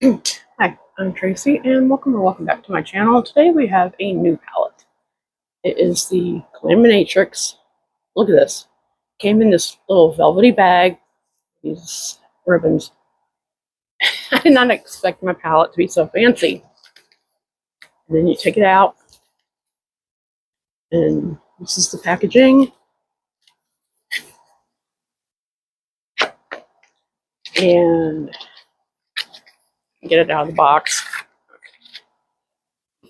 Hi, I'm Tracy, and welcome back to my channel. Today we have a new palette. It is the Glaminatrix. Look at this. Came in this little velvety bag. These ribbons. I did not expect my palette to be so fancy. And then you take it out, and this is the packaging. And get it out of the box.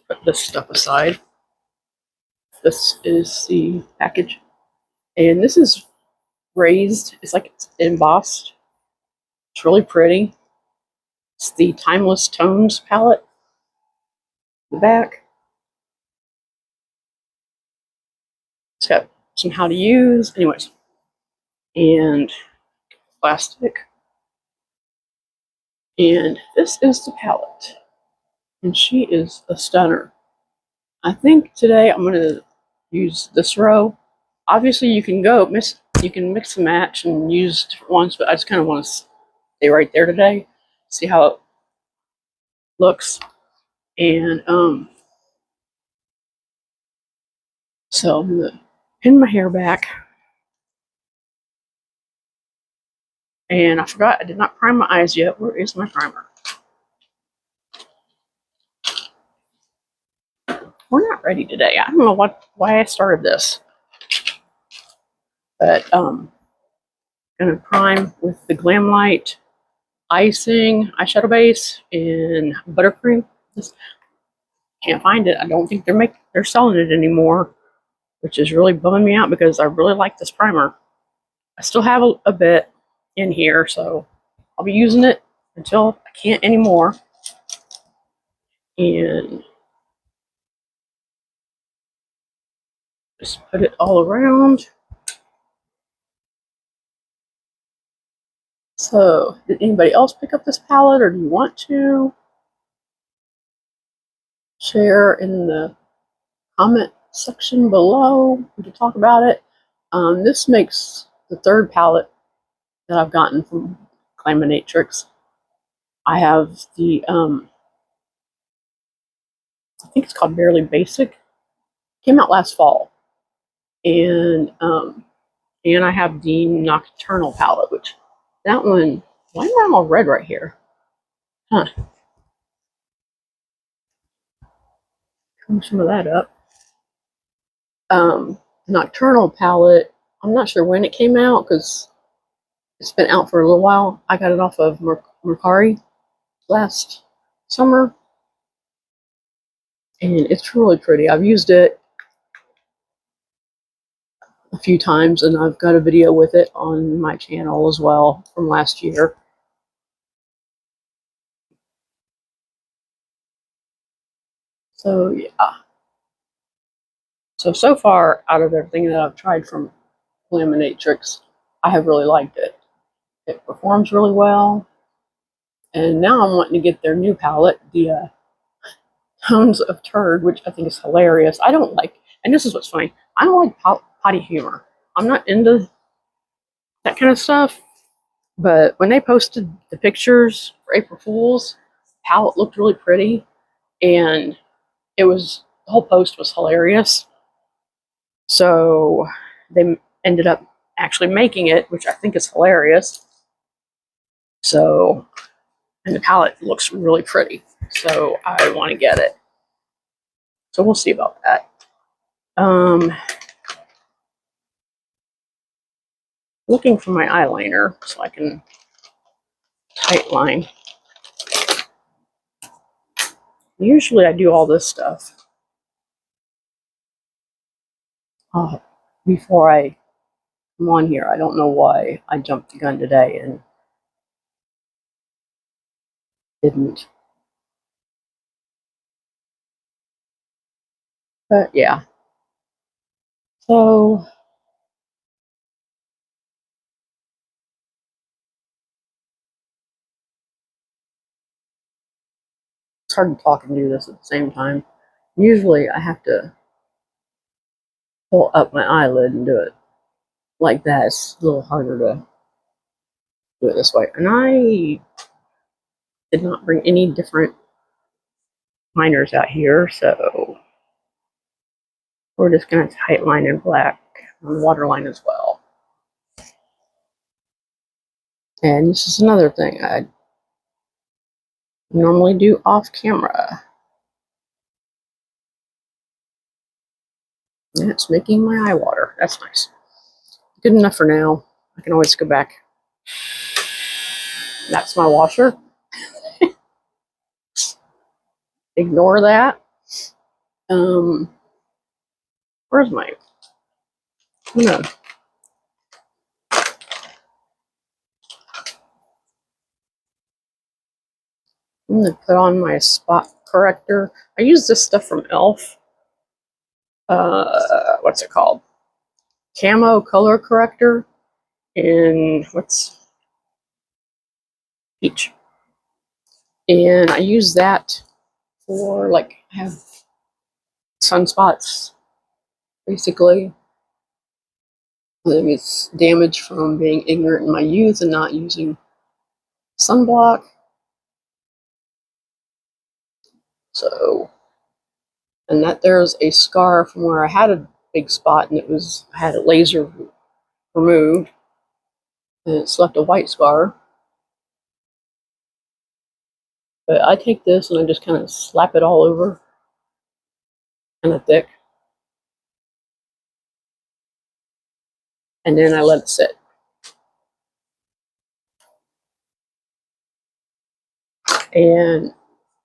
Put this stuff aside. This is the package. And this is raised. It's like it's embossed. It's really pretty. It's the Timeless Tones palette. The back. It's got some how to use. Anyways. And plastic. And this is the palette. And she is a stunner. I think today I'm going to use this row. Obviously you can mix and match and use different ones, but I just kind of want to stay right there today. See how it looks. And so I'm going to pin my hair back. And I forgot I did not prime my eyes yet. Where is my primer? We're not ready today. I don't know why I started this. But gonna prime with the Glamlight icing eyeshadow base in buttercream. Just can't find it. I don't think they're selling it anymore, which is really bumming me out because I really like this primer. I still have a bit in here, so I'll be using it until I can't anymore. And just put it all around. So, did anybody else pick up this palette, or do you want to share in the comment section below to talk about it? This makes the third palette that I've gotten from Glaminatrix. I have the, I think it's called Barely Basic. Came out last fall. And I have the Nocturnal palette, which that one, why am I all red right here? Huh. Come some of that up. Nocturnal palette, I'm not sure when it came out because it's been out for a little while. I got it off of Mercari last summer. And it's really pretty. I've used it a few times, and I've got a video with it on my channel as well from last year. So yeah. So far, out of everything that I've tried from Glaminatrix, I have really liked it. It performs really well. And now I'm wanting to get their new palette, the Tones of Turd, which I think is hilarious. I don't like, and this is what's funny, I don't like potty humor. I'm not into that kind of stuff. But when they posted the pictures for April Fool's, the palette looked really pretty. And the whole post was hilarious. So they ended up actually making it, which I think is hilarious. So, and the palette looks really pretty. So I want to get it. So we'll see about that. Looking for my eyeliner so I can tight line. Usually I do all this stuff before I come on here. I don't know why I jumped the gun today and didn't. But yeah. So it's hard to talk and do this at the same time. Usually I have to pull up my eyelid and do it like that. It's a little harder to do it this way. And I did not bring any different liners out here, so we're just going to tight line in black on the waterline as well. And this is another thing I normally do off camera. And it's making my eye water. That's nice. Good enough for now. I can always go back. That's my washer. Ignore that. Where's my... No. I'm going to put on my spot corrector. I use this stuff from e.l.f. What's it called? Camo color corrector in what's peach. And I use that for, like, I have sunspots, basically. It's damage from being ignorant in my youth and not using sunblock. So, and that there's a scar from where I had a big spot, and I had a laser removed, and it's left a white scar. But I take this and I just kind of slap it all over, kind of thick, and then I let it sit. And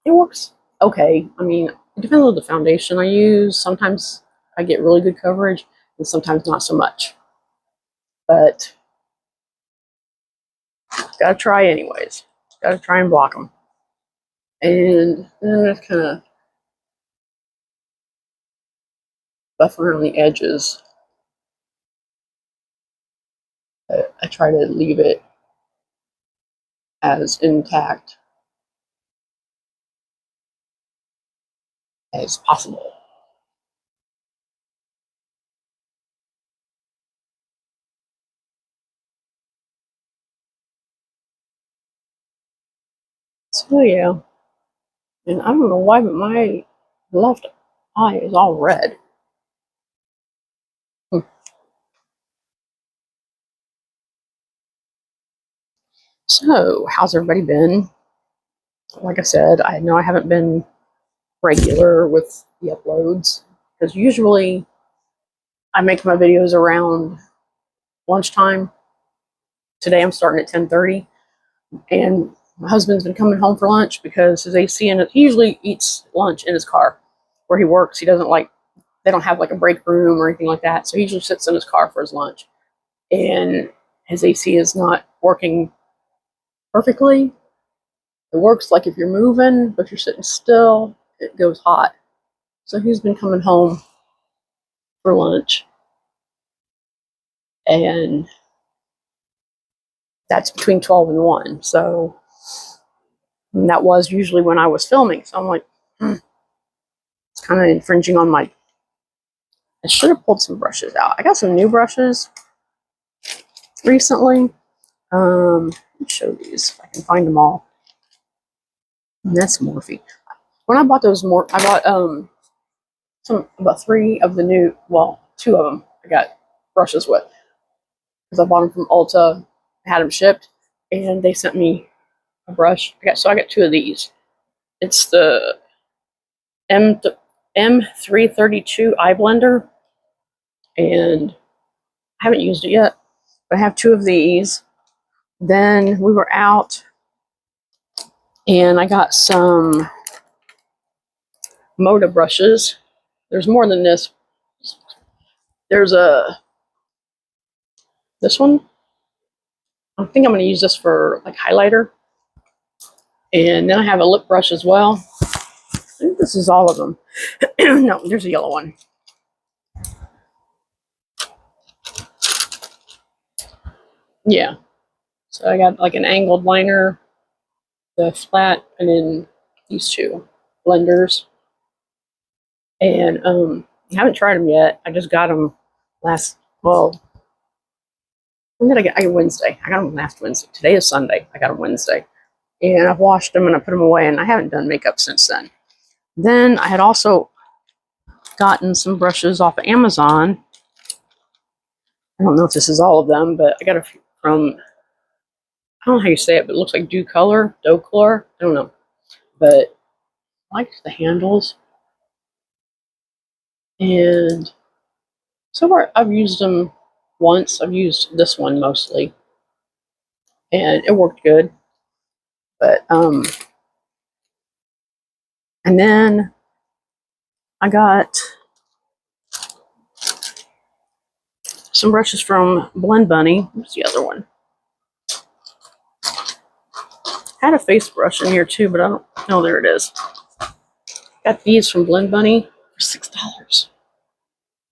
it works okay. I mean, it depends on the foundation I use. Sometimes I get really good coverage, and sometimes not so much. But gotta try anyways. Gotta try and block them. And then just kind of buff around the edges. I try to leave it as intact as possible. So yeah, and I don't know why, but my left eye is all red. So, how's everybody been? Like I said, I know I haven't been regular with the uploads, because usually I make my videos around lunchtime. Today I'm starting at 10:30, and my husband's been coming home for lunch because his AC, and he usually eats lunch in his car where he works. They don't have like a break room or anything like that, so he usually sits in his car for his lunch. And his AC is not working perfectly. It works like if you're moving, but you're sitting still, it goes hot. So he's been coming home for lunch, and that's between 12 and 1. So and that was usually when I was filming. So I'm like, it's kind of infringing on my... I should have pulled some brushes out. I got some new brushes recently. Let me show these if I can find them all. And that's Morphe. When I bought those I bought about 3 of the new, well, 2 of them I got brushes with, because I bought them from Ulta, had them shipped, and they sent me a brush. So I got 2 of these. It's the M332 eye blender, and I haven't used it yet, but I have 2 of these. Then we were out, and I got some Moda brushes. There's more than this. There's this one. I think I'm going to use this for like highlighter. And then I have a lip brush as well. I think this is all of them. No, there's a yellow one. Yeah. So I got like an angled liner, the flat, and then these 2 blenders. And I haven't tried them yet. I just got them when did I get? I got Wednesday. I got them last Wednesday. Today is Sunday. I got them Wednesday. And I've washed them and I put them away, and I haven't done makeup since then. Then I had also gotten some brushes off of Amazon. I don't know if this is all of them, but I got a few from, I don't know how you say it, but it looks like doe color. I don't know. But I like the handles. And so far I've used them once. I've used this one mostly. And it worked good. But and then I got some brushes from Blend Bunny. Where's the other one? I had a face brush in here too, but I don't know. There it is. Got these from Blend Bunny for $6.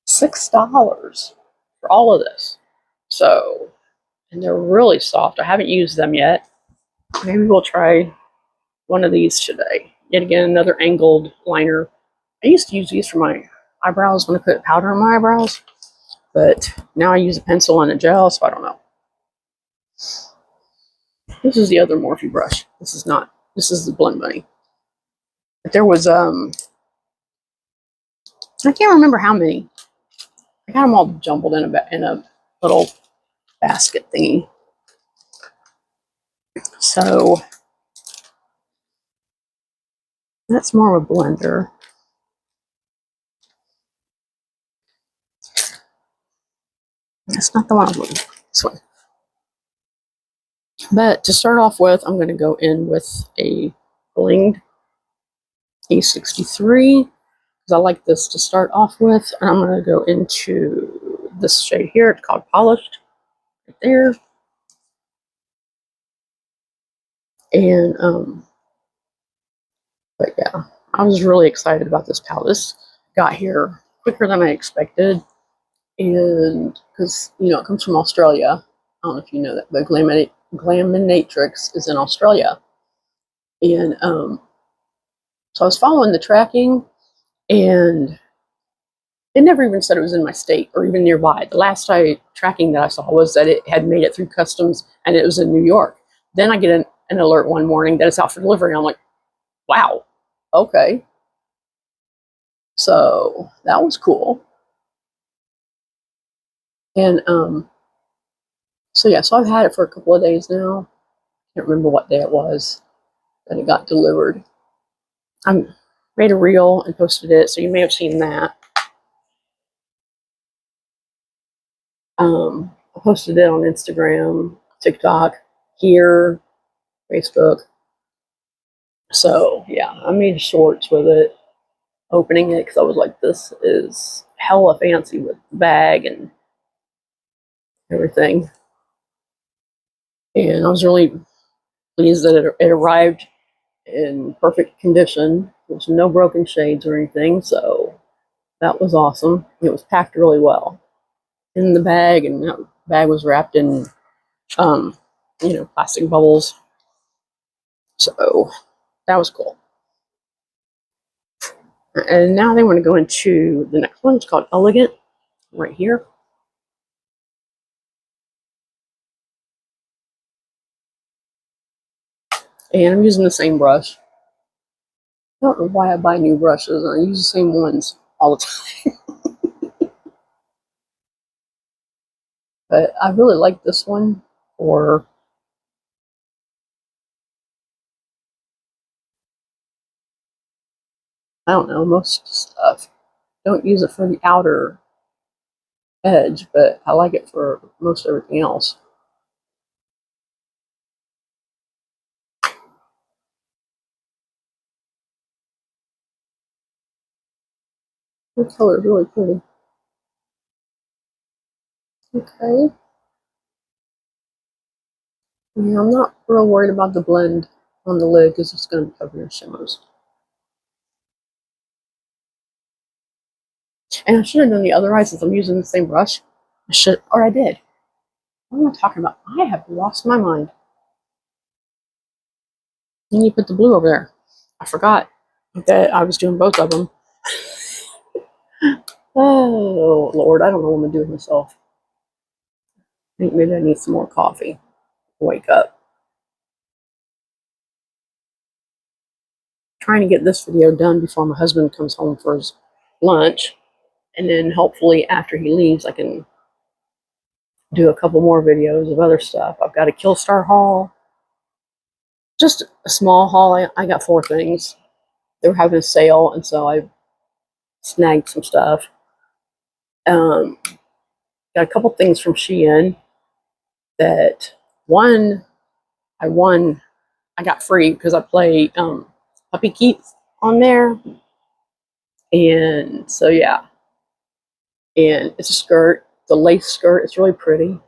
$6 for all of this. So, and they're really soft. I haven't used them yet. Maybe we'll try one of these today. Yet again, another angled liner. I used to use these for my eyebrows when I put powder on my eyebrows, but now I use a pencil and a gel, so I don't know. This is the other Morphe brush. This is not. This is the Blend Bunny. But there was I can't remember how many. I got them all jumbled in a little basket thingy. So that's more of a blender. That's not the one I'm looking for. This one. But to start off with, I'm going to go in with a blinged A63 because I like this to start off with. And I'm going to go into this shade here. It's called Polished. Right there. And but yeah, I was really excited about this palette. This got here quicker than I expected, and because it comes from Australia. I don't know if you know that, but Glaminatrix is in Australia, and so I was following the tracking, and it never even said it was in my state or even nearby. The last tracking that I saw was that it had made it through customs and it was in New York. Then I get an alert one morning that it's out for delivery, and I'm like, wow, okay. So that was cool. And so yeah, so I've had it for a couple of days now. I can't remember what day it was that it got delivered. I made a reel and posted it, so you may have seen that. I posted it on Instagram, TikTok, here, Facebook. So yeah, I made shorts with it, opening it because I was like, this is hella fancy with the bag and everything. And I was really pleased that it arrived in perfect condition. There's no broken shades or anything, so that was awesome. It was packed really well in the bag, and that bag was wrapped in, plastic bubbles. So that was cool. And now they want to go into the next one. It's called Elegant, right here. And I'm using the same brush. I don't know why I buy new brushes. I use the same ones all the time. But I really like this one for, I don't know, most stuff. Don't use it for the outer edge, but I like it for most everything else. The color is really pretty. Okay. Yeah, I'm not real worried about the blend on the lid because it's going to be covered in shimmers. And I should have done the other eye since I'm using the same brush. I did. What am I talking about? I have lost my mind. And you put the blue over there. I forgot that I was doing both of them. Oh, Lord, I don't know what I'm going to do with myself. I think maybe I need some more coffee. Wake up. trying to get this video done before my husband comes home for his lunch. And then hopefully after he leaves, I can do a couple more videos of other stuff. I've got a Killstar haul. Just a small haul. I got 4 things. They were having a sale, and so I snagged some stuff. Got a couple things from Shein that I got free because I play Puppy Keep on there. And so yeah. And it's a skirt. The lace skirt. It's really pretty.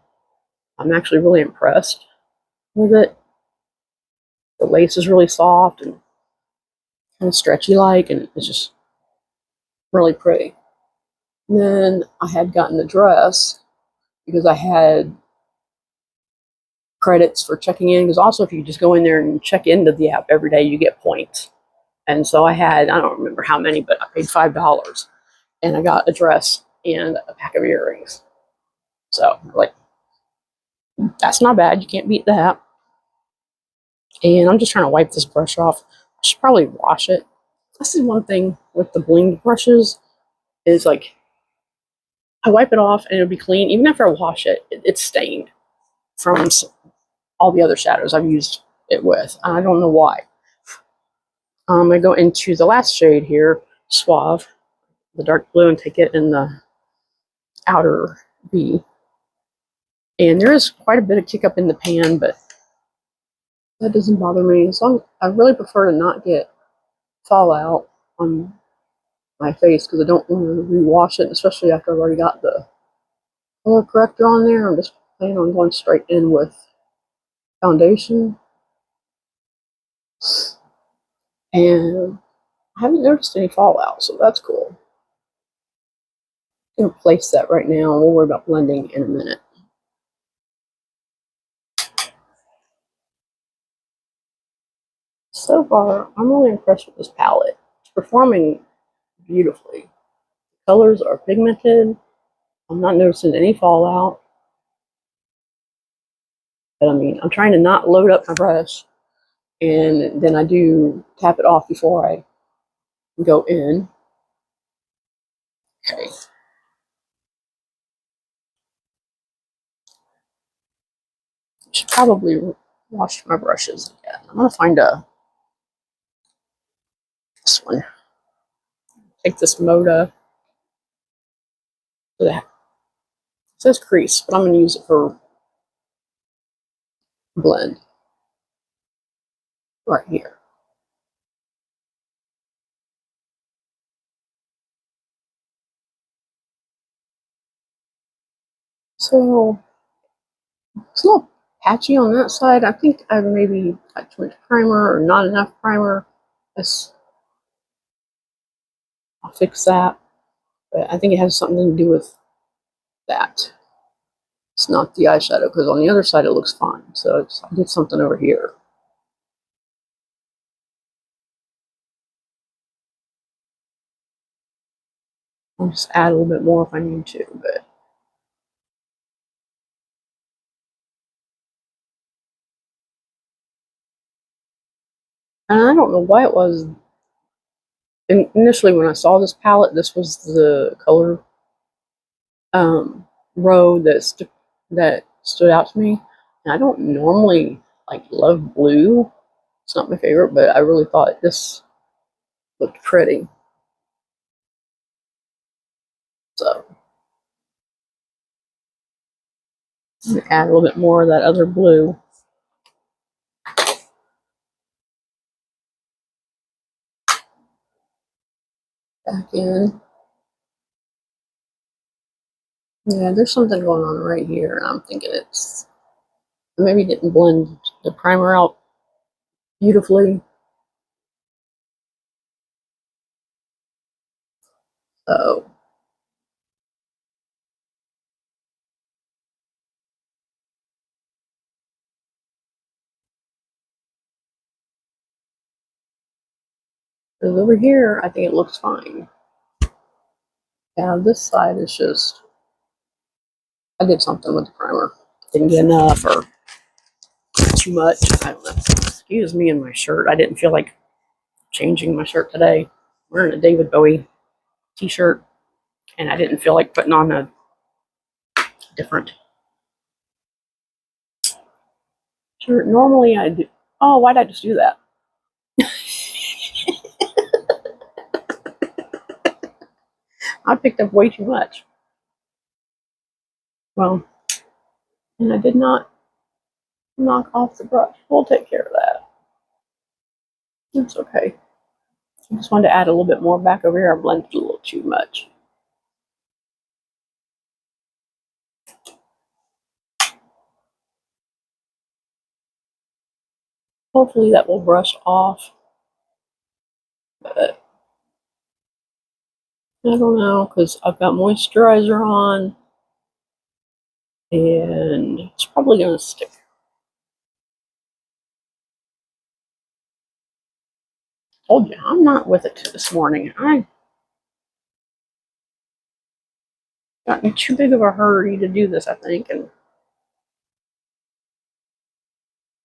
I'm actually really impressed with it. The lace is really soft and kind of stretchy like, and it's just really pretty. And then I had gotten a dress because I had credits for checking in, because also if you just go in there and check into the app every day, you get points. And so I don't remember how many, but I paid $5 and I got a dress and a pack of earrings. So like, that's not bad. You can't beat that. And I'm just trying to wipe this brush off. I should probably wash it. This is one thing with the bling brushes is like, I wipe it off and it'll be clean. Even after I wash it, it's stained from all the other shadows I've used it with. I don't know why. I'm going to go into the last shade here, Suave, the dark blue, and take it in the outer V. And there is quite a bit of kick up in the pan, but that doesn't bother me. I really prefer to not get fallout on my face because I don't want to rewash it, especially after I've already got the color corrector on there. I'm just planning on going straight in with foundation. And I haven't noticed any fallout, so that's cool. I'm going to place that right now, and we'll worry about blending in a minute. So far, I'm really impressed with this palette. It's performing beautifully. Colors are pigmented. I'm not noticing any fallout. But I mean, I'm trying to not load up my brush, and then I do tap it off before I go in. Okay. I should probably wash my brushes again. I'm going to find this one. Take this Moda. It says crease, but I'm going to use it for blend right here. So it's a little patchy on that side. I think I maybe got too much primer or not enough primer. I'll fix that. But I think it has something to do with that. It's not the eyeshadow, because on the other side it looks fine. So I did something over here. I'll just add a little bit more if I need to, but and I don't know why it was. Initially, when I saw this palette, this was the color row that stood out to me. And I don't normally love blue. It's not my favorite, but I really thought this looked pretty. So I'm gonna add a little bit more of that other blue. Back in. Yeah, there's something going on right here. I'm thinking it's maybe didn't blend the primer out beautifully. So because over here, I think it looks fine. Yeah, this side is just, I did something with the primer. Didn't get enough or too much. I don't know. Excuse me and my shirt. I didn't feel like changing my shirt today. I'm wearing a David Bowie t-shirt, and I didn't feel like putting on a different shirt. Normally I do. Oh, why'd I just do that? I picked up way too much. Well, and I did not knock off the brush. We'll take care of that. It's okay. I just wanted to add a little bit more back over here. I blended a little too much. Hopefully that will brush off. But I don't know, because I've got moisturizer on. And it's probably going to stick. Told you, I'm not with it this morning. I got in too big of a hurry to do this, I think. And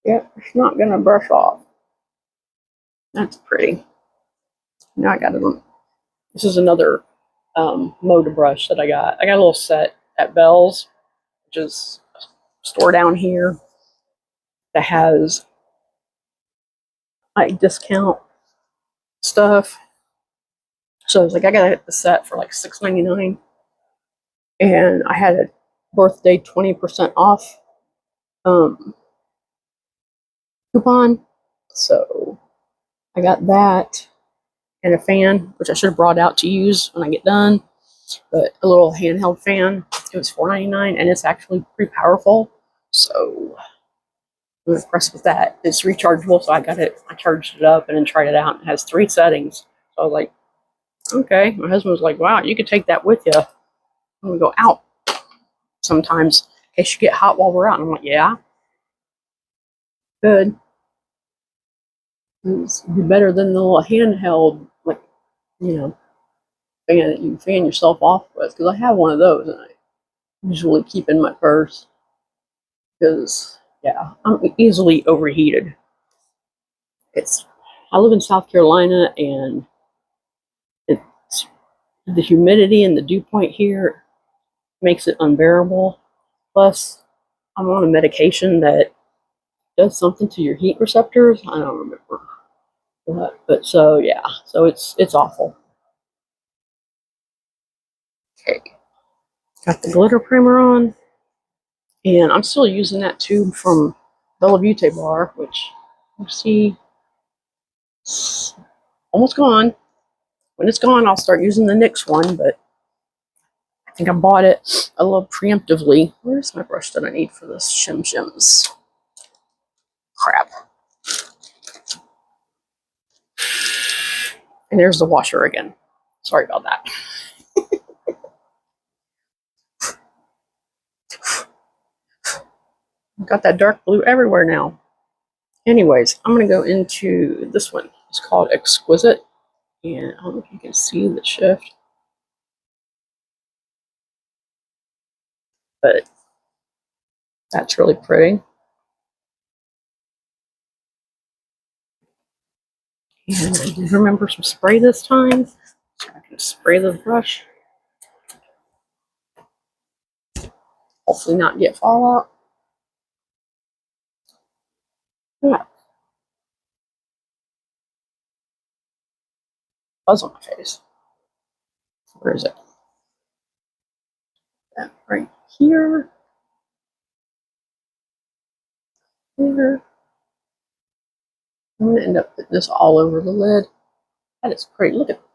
yeah, it's not going to brush off. That's pretty. Now I got it. This is another motor brush that I got. I got a little set at Bell's, which is a store down here that has like discount stuff. So I was like, I gotta hit the set for like $6.99, and I had a birthday 20% off coupon, so I got that and a fan, which I should have brought out to use when I get done. But a little handheld fan. It was $4.99, and it's actually pretty powerful. So I'm impressed with that. It's rechargeable, so I got it. I charged it up and then tried it out. It has 3 settings. So I was like, okay. My husband was like, wow, you could take that with you when we go out sometimes in case you get hot while we're out. And I'm like, yeah, good. It's better than the little handheld, like, you know, fan that you can fan yourself off with. Because I have one of those, and I usually keep in my purse. Because, yeah, I'm easily overheated. I live in South Carolina, and it's the humidity and the dew point here makes it unbearable. Plus, I'm on a medication that does something to your heat receptors. I don't remember what, but so yeah, so it's awful. Okay, got the glitter primer on, and I'm still using that tube from Bella Beauty Bar, which you see, it's almost gone. When it's gone, I'll start using the NYX one, but I think I bought it a little preemptively. Where's my brush that I need for this shims? Crap. And there's the washer again. Sorry about that. Got that dark blue everywhere now. Anyways, I'm going to go into this one. It's called Exquisite. And I don't know if you can see the shift. But that's really pretty. And I did remember some spray this time. So I can spray the brush. Hopefully not get fallout. Yeah. Fuzz on my face. Where is it? That right here. Here. I'm going to end up putting this all over the lid. That is pretty. Look at that.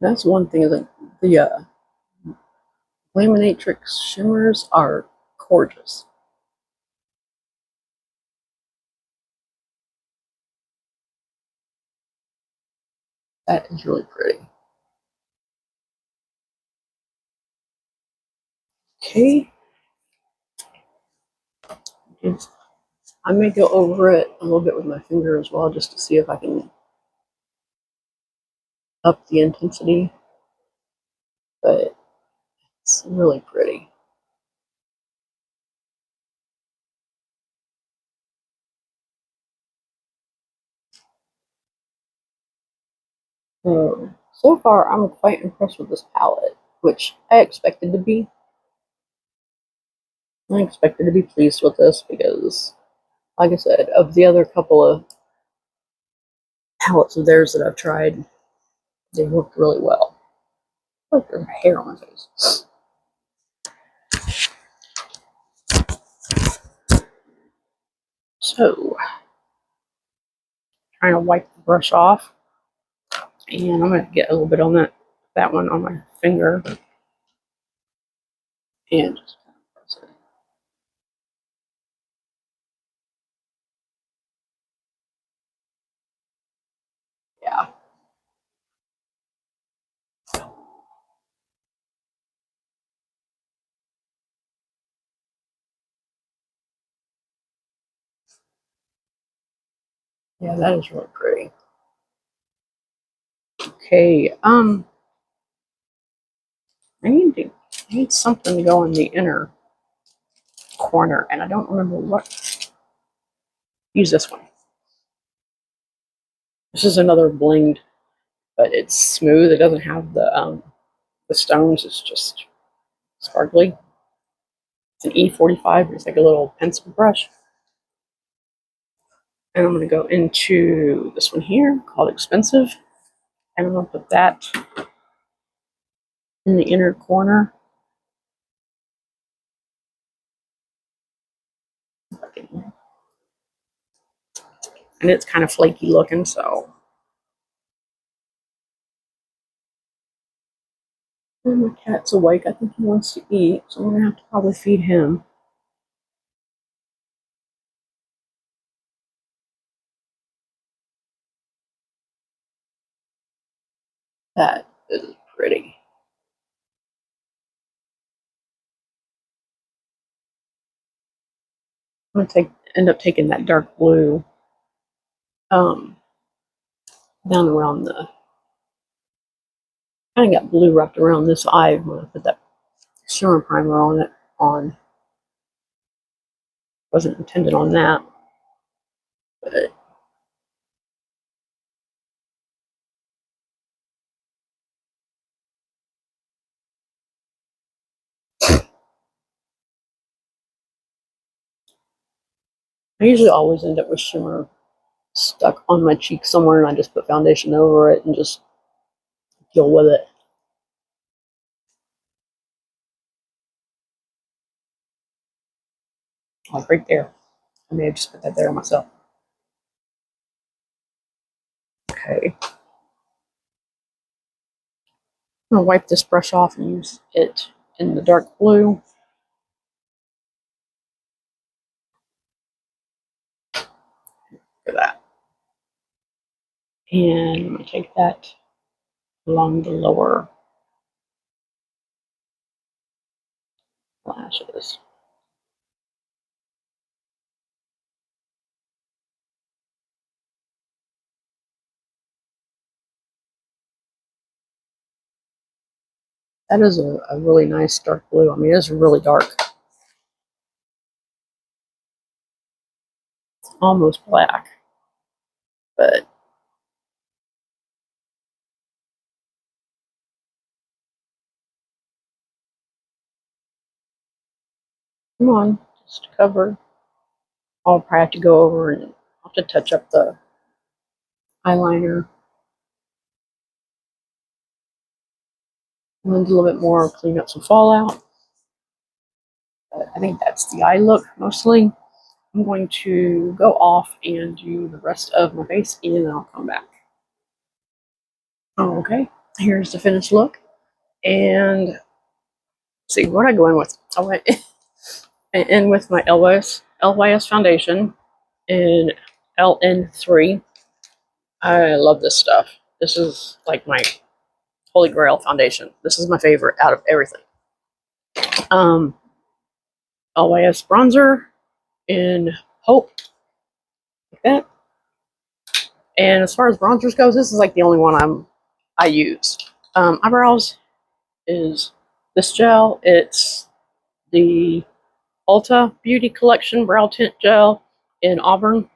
That's one thing. The Glaminatrix shimmers are gorgeous. That is really pretty. Okay. I may go over it a little bit with my finger as well, just to see if I can up the intensity. But It's really pretty. So far, I'm quite impressed with this palette, which I expected to be. I expected to be pleased with this because, like I said, of the other couple of palettes of theirs that I've tried, they worked really well. I like their hair on my face. So, trying to wipe the brush off, and I'm going to get a little bit on that one on my finger, and just kind of press it. Yeah. Yeah, that is really pretty. Okay, I need something to go in the inner corner, and I don't remember what. Use this one. This is another blinged, but it's smooth. It doesn't have the stones. It's just sparkly. It's an E45. It's like a little pencil brush. And I'm going to go into this one here called Expensive. And I'm going to put that in the inner corner. And it's kind of flaky looking, so. And my cat's awake. I think he wants to eat, so I'm going to have to probably feed him. That is pretty. I'm going to end up taking that dark blue down around the, kind of got blue wrapped around this eye when I put that shimmer primer on it. Wasn't intended on that, but I usually always end up with shimmer stuck on my cheek somewhere, and I just put foundation over it and just deal with it. Oh, right there. I may have just put that there myself. Okay. I'm going to wipe this brush off and use it in the dark blue. For that. And I'm going to take that along the lower lashes. That is a really nice dark blue. I mean, it's really dark. It's almost black. But come on, just cover. I'll probably have to go over and I'll have to touch up the eyeliner. Blend a little bit more, clean up some fallout. But I think that's the eye look mostly. I'm going to go off and do the rest of my face and then I'll come back. Oh, okay, here's the finished look. And see what I go in with. I went in with my LYS foundation in LN3. I love this stuff. This is like my holy grail foundation. This is my favorite out of everything. LYS bronzer in Hope, like that. And as far as bronzers goes, this is like the only one I use. Eyebrows is this gel. It's the Ulta Beauty Collection Brow Tint Gel in Auburn.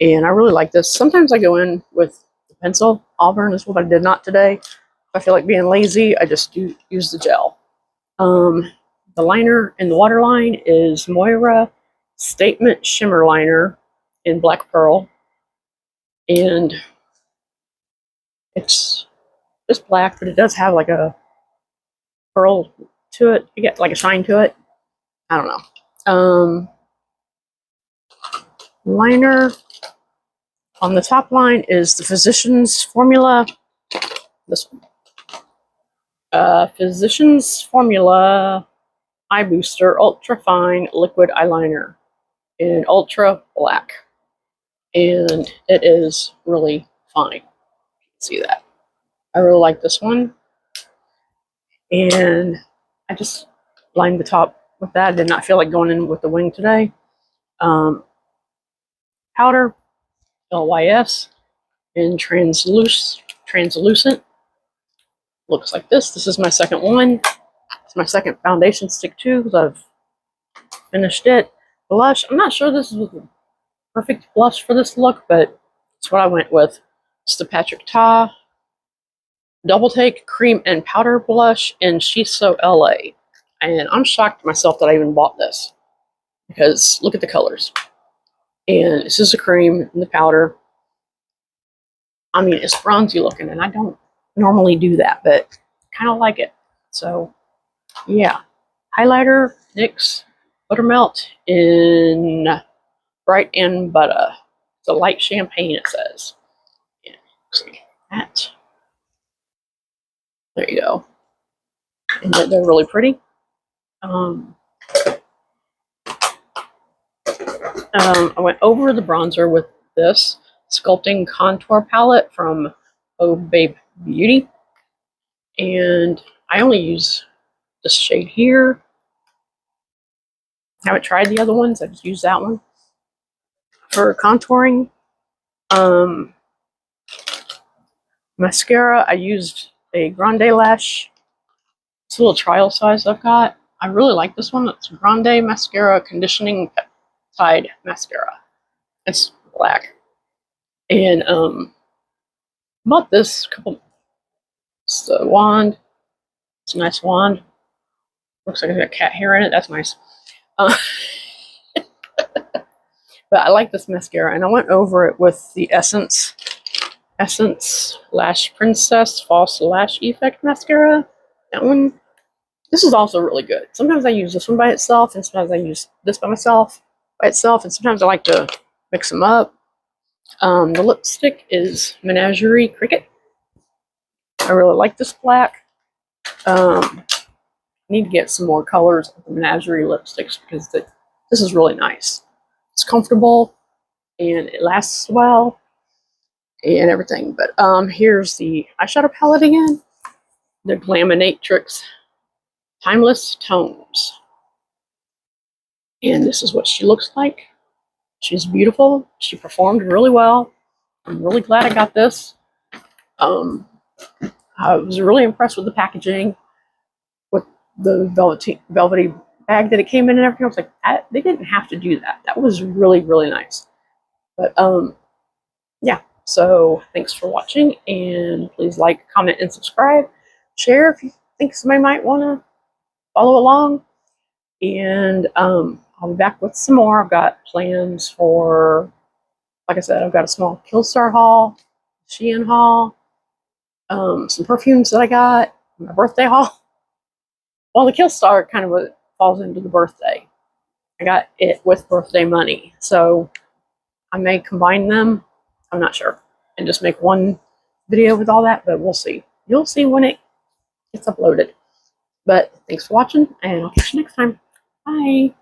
And I really like this. Sometimes I go in with the pencil. Auburn is what I did not today. If I feel like being lazy, I just use the gel. The liner in the waterline is Moira Statement Shimmer Liner in Black Pearl. And it's just black, but it does have like a pearl to it. You get like a shine to it. I don't know. Liner on the top line is the Physicians Formula. This one. Physicians Formula Eye Booster Ultra Fine Liquid Eyeliner in Ultra Black. And it is really fine. You can see that. I really like this one. And I just lined the top with that. I did not feel like going in with the wing today. Powder, LYS, in translucent. Looks like this. This is my second one. It's my second foundation stick too, because I've finished it. Blush. I'm not sure this is the perfect blush for this look, but it's what I went with. It's the Patrick Ta Double Take Cream and Powder Blush in Shiso LA. And I'm shocked myself that I even bought this, because look at the colors. And this is a cream and the powder. I mean, it's bronzy looking, and I don't normally do that, but kind of like it. So, yeah. Highlighter, NYX Buttermelt in Bright and Butter. It's a light champagne, it says. Yeah, see that. There you go. And they're really pretty. I went over the bronzer with this Sculpting Contour Palette from Oh Babe Beauty. And I only use this shade here. I haven't tried the other ones. I just use that one for contouring. Mascara, I used a Grande Lash. It's a little trial size I've got. I really like this one. It's Grande Mascara Conditioning Peptide Mascara. It's black. And bought this couple. It's the wand. It's a nice wand. Looks like it's got cat hair in it. That's nice. But I like this mascara, and I went over it with the Essence Lash Princess False Lash Effect Mascara. That one. This is also really good. Sometimes I use this one by itself, and sometimes I use this by itself, and sometimes I like to mix them up. The lipstick is Menagerie Cricket. I really like this black. I need to get some more colors of the Menagerie lipsticks, because this is really nice. It's comfortable, and it lasts well, and everything. But here's the eyeshadow palette again. The Glaminatrix Timeless Tones. And this is what she looks like. She's beautiful. She performed really well. I'm really glad I got this. I was really impressed with the packaging, with the velvety bag that it came in and everything. I was like, they didn't have to do that. That was really, really nice. But yeah, so thanks for watching, and please like, comment, and subscribe. Share if you think somebody might want to follow along. And I'll be back with some more. I've got plans for, like I said, I've got a small Killstar haul, Shein haul, some perfumes that I got, my birthday haul. Well, the Killstar kind of falls into the birthday. I got it with birthday money, so I may combine them. I'm not sure, and just make one video with all that, but we'll see. You'll see when it gets uploaded. But thanks for watching, and I'll catch you next time. Bye.